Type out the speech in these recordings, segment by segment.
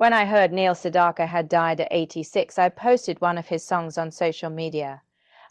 When I heard Neil Sedaka had died at 86, I posted one of his songs on social media.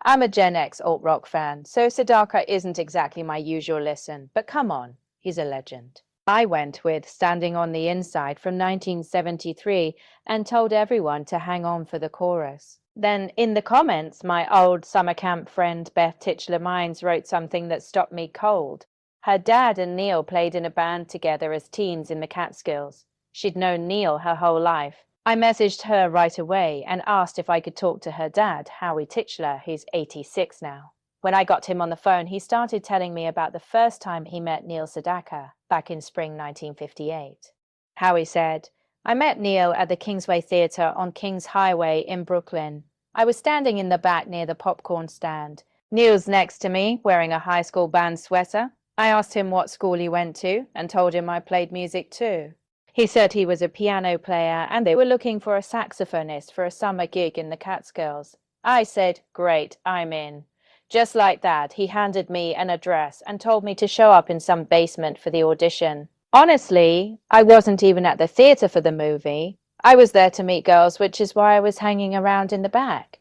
I'm a Gen X alt-rock fan, so Sedaka isn't exactly my usual listen, but come on, he's a legend. I went with Standing on the Inside from 1973 and told everyone to hang on for the chorus. Then in the comments, my old summer camp friend Beth Titchler-Mines wrote something that stopped me cold. Her dad and Neil played in a band together as teens in the Catskills. She'd known Neil her whole life. I messaged her right away and asked if I could talk to her dad, Howie Titchler, who's 86 now. When I got him on the phone, he started telling me about the first time he met Neil Sedaka back in spring 1958. Howie said, "I met Neil at the Kingsway Theatre on Kings Highway in Brooklyn. I was standing in the back near the popcorn stand. Neil's next to me, wearing a high school band sweater. I asked him what school he went to and told him I played music too. He said he was a piano player and they were looking for a saxophonist for a summer gig in the Catskills. I said, great, I'm in. Just like that, he handed me an address and told me to show up in some basement for the audition. Honestly, I wasn't even at the theatre for the movie. I was there to meet girls, which is why I was hanging around in the back.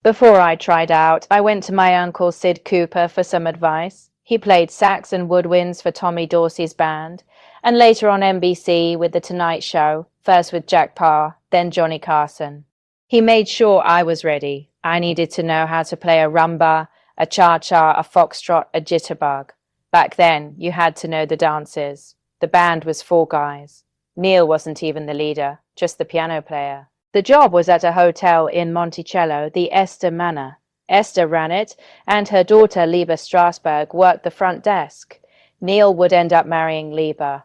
Before I tried out, I went to my uncle Sid Cooper for some advice. He played sax and woodwinds for Tommy Dorsey's band, and later on NBC with The Tonight Show, first with Jack Parr, then Johnny Carson. He made sure I was ready. I needed to know how to play a rumba, a cha-cha, a foxtrot, a jitterbug. Back then, you had to know the dances. The band was 4 guys. Neil wasn't even the leader, just the piano player. The job was at a hotel in Monticello, the Esther Manor. Esther ran it, and her daughter, Liebe Strasberg, worked the front desk. Neil would end up marrying Liebe.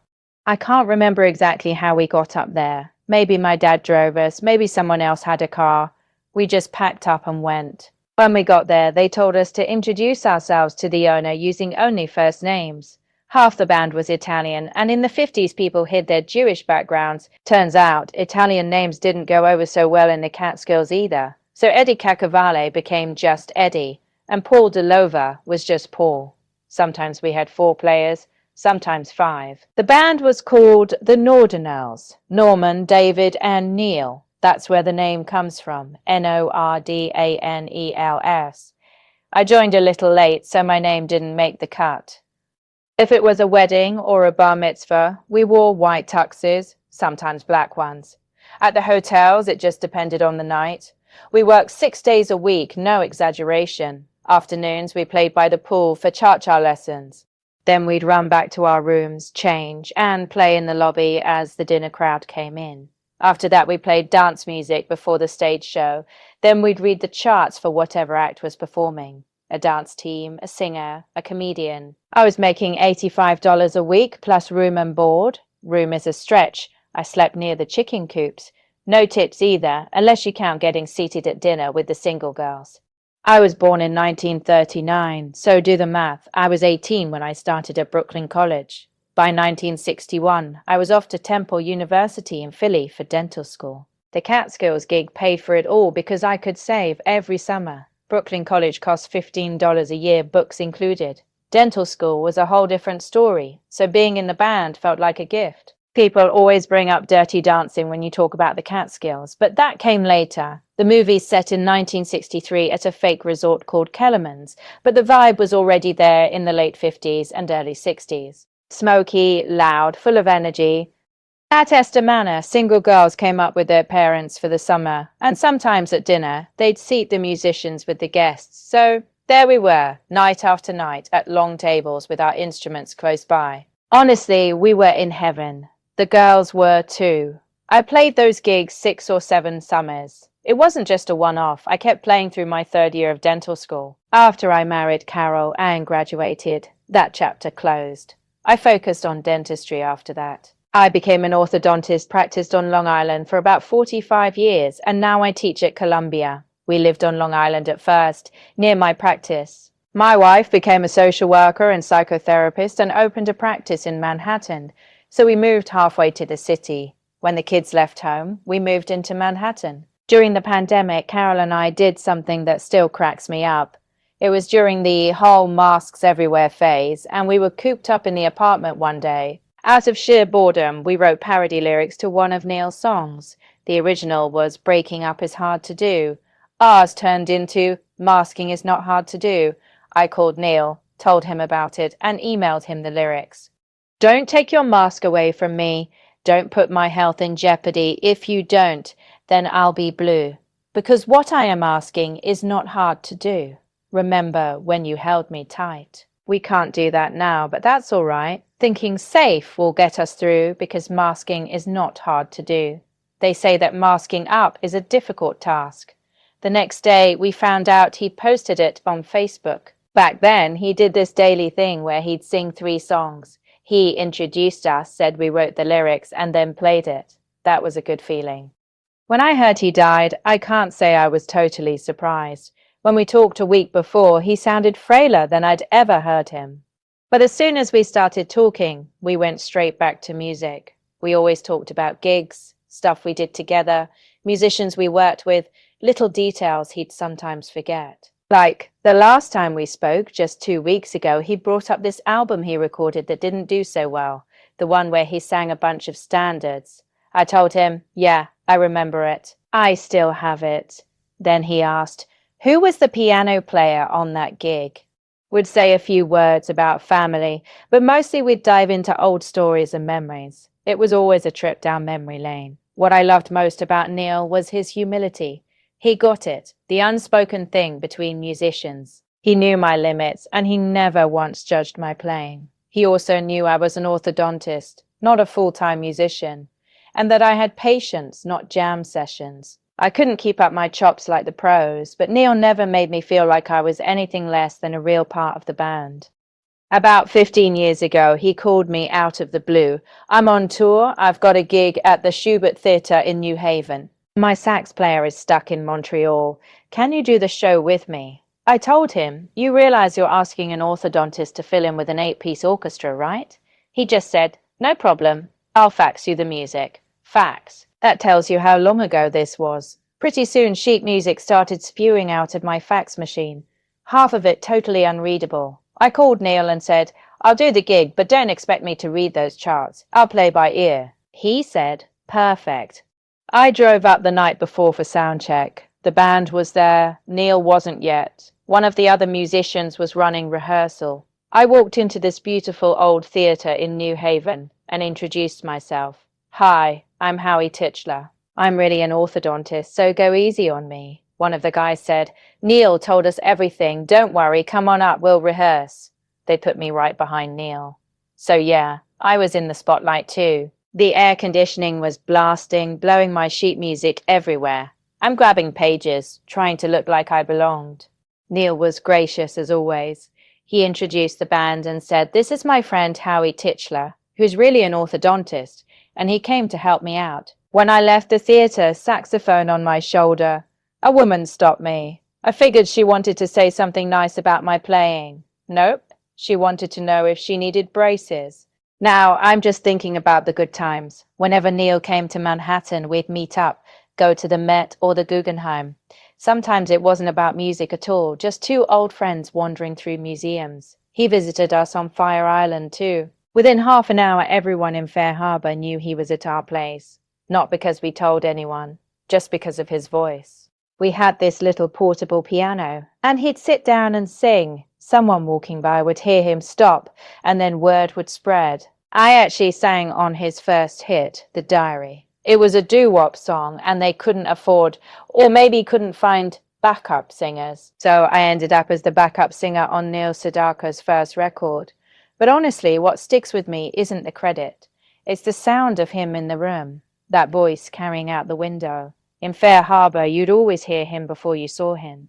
I can't remember exactly how we got up there. Maybe my dad drove us, maybe someone else had a car. We just packed up and went. When we got there, they told us to introduce ourselves to the owner using only first names. Half the band was Italian, and in the 50s people hid their Jewish backgrounds. Turns out, Italian names didn't go over so well in the Catskills either. So Eddie Cacavale became just Eddie, and Paul DeLova was just Paul. Sometimes we had 4 players, sometimes 5. The band was called the Nordanels, Norman, David, and Neil. That's where the name comes from, Nordanels. I joined a little late, so my name didn't make the cut. If it was a wedding or a bar mitzvah, we wore white tuxes, sometimes black ones. At the hotels, it just depended on the night. We worked 6 days a week, no exaggeration. Afternoons, we played by the pool for cha-cha lessons. Then we'd run back to our rooms, change, and play in the lobby as the dinner crowd came in. After that, we played dance music before the stage show. Then we'd read the charts for whatever act was performing. A dance team, a singer, a comedian. I was making $85 a week plus room and board. Room is a stretch. I slept near the chicken coops. No tips either, unless you count getting seated at dinner with the single girls. I was born in 1939, so do the math. I was 18 when I started at Brooklyn College. By 1961, I was off to Temple University in Philly for dental school. The Catskills gig paid for it all because I could save every summer. Brooklyn College cost $15 a year, books included. Dental school was a whole different story, so being in the band felt like a gift. People always bring up Dirty Dancing when you talk about the Catskills, but that came later. The movie's set in 1963 at a fake resort called Kellerman's, but the vibe was already there in the late 50s and early 60s. Smoky, loud, full of energy. At Esther Manor, single girls came up with their parents for the summer, and sometimes at dinner, they'd seat the musicians with the guests. So there we were, night after night, at long tables with our instruments close by. Honestly, we were in heaven. The girls were too. I played those gigs 6 or 7 summers. It wasn't just a one-off. I kept playing through my 3rd year of dental school. After I married Carol and graduated, that chapter closed. I focused on dentistry after that. I became an orthodontist, practiced on Long Island for about 45 years, and now I teach at Columbia. We lived on Long Island at first, near my practice. My wife became a social worker and psychotherapist and opened a practice in Manhattan. So we moved halfway to the city. When the kids left home, we moved into Manhattan. During the pandemic, Carol and I did something that still cracks me up. It was during the whole masks everywhere phase, and we were cooped up in the apartment one day. Out of sheer boredom, we wrote parody lyrics to one of Neil's songs. The original was "Breaking up is hard to do." Ours turned into "Masking is not hard to do." I called Neil, told him about it, and emailed him the lyrics. "Don't take your mask away from me. Don't put my health in jeopardy. If you don't, then I'll be blue. Because what I am asking is not hard to do. Remember when you held me tight." We can't do that now, but that's all right. Thinking safe will get us through because masking is not hard to do. They say that masking up is a difficult task. The next day, we found out he'd posted it on Facebook. Back then, he did this daily thing where he'd sing 3 songs. He introduced us, said we wrote the lyrics, and then played it. That was a good feeling. When I heard he died, I can't say I was totally surprised. When we talked a week before, he sounded frailer than I'd ever heard him. But as soon as we started talking, we went straight back to music. We always talked about gigs, stuff we did together, musicians we worked with, little details he'd sometimes forget. Like, the last time we spoke, just 2 weeks ago, he brought up this album he recorded that didn't do so well, the one where he sang a bunch of standards. I told him, yeah, I remember it. I still have it. Then he asked, who was the piano player on that gig? We'd say a few words about family, but mostly we'd dive into old stories and memories. It was always a trip down memory lane. What I loved most about Neil was his humility. He got it, the unspoken thing between musicians. He knew my limits, and he never once judged my playing. He also knew I was an orthodontist, not a full-time musician, and that I had patience, not jam sessions. I couldn't keep up my chops like the pros, but Neil never made me feel like I was anything less than a real part of the band. About 15 years ago, he called me out of the blue. I'm on tour. I've got a gig at the Schubert Theatre in New Haven. My sax player is stuck in Montreal. Can you do the show with me? I told him, you realize you're asking an orthodontist to fill in with an 8-piece orchestra, right? He just said, no problem. I'll fax you the music. Fax. That tells you how long ago this was. Pretty soon sheet music started spewing out of my fax machine. Half of it totally unreadable. I called Neil and said, I'll do the gig, but don't expect me to read those charts. I'll play by ear. He said, perfect. I drove up the night before for sound check. The band was there. Neil wasn't yet. One of the other musicians was running rehearsal. I walked into this beautiful old theatre in New Haven and introduced myself. Hi, I'm Howie Titchler. I'm really an orthodontist, so go easy on me. One of the guys said, Neil told us everything. Don't worry, come on up, we'll rehearse. They put me right behind Neil. So yeah, I was in the spotlight too. The air conditioning was blasting, blowing my sheet music everywhere. I'm grabbing pages, trying to look like I belonged. Neil was gracious as always. He introduced the band and said, this is my friend Howie Titchler, who's really an orthodontist, and he came to help me out. When I left the theatre, saxophone on my shoulder, a woman stopped me. I figured she wanted to say something nice about my playing. Nope, she wanted to know if she needed braces. Now, I'm just thinking about the good times. Whenever Neil came to Manhattan, we'd meet up, go to the Met or the Guggenheim. Sometimes it wasn't about music at all, just 2 old friends wandering through museums. He visited us on Fire Island too. Within half an hour, everyone in Fair Harbor knew he was at our place. Not because we told anyone, just because of his voice. We had this little portable piano, and he'd sit down and sing. Someone walking by would hear him stop, and then word would spread. I actually sang on his first hit, The Diary. It was a doo-wop song, and they couldn't afford, or maybe couldn't find, backup singers. So I ended up as the backup singer on Neil Sedaka's first record. But honestly, what sticks with me isn't the credit. It's the sound of him in the room, that voice carrying out the window. In Fair Harbor, you'd always hear him before you saw him.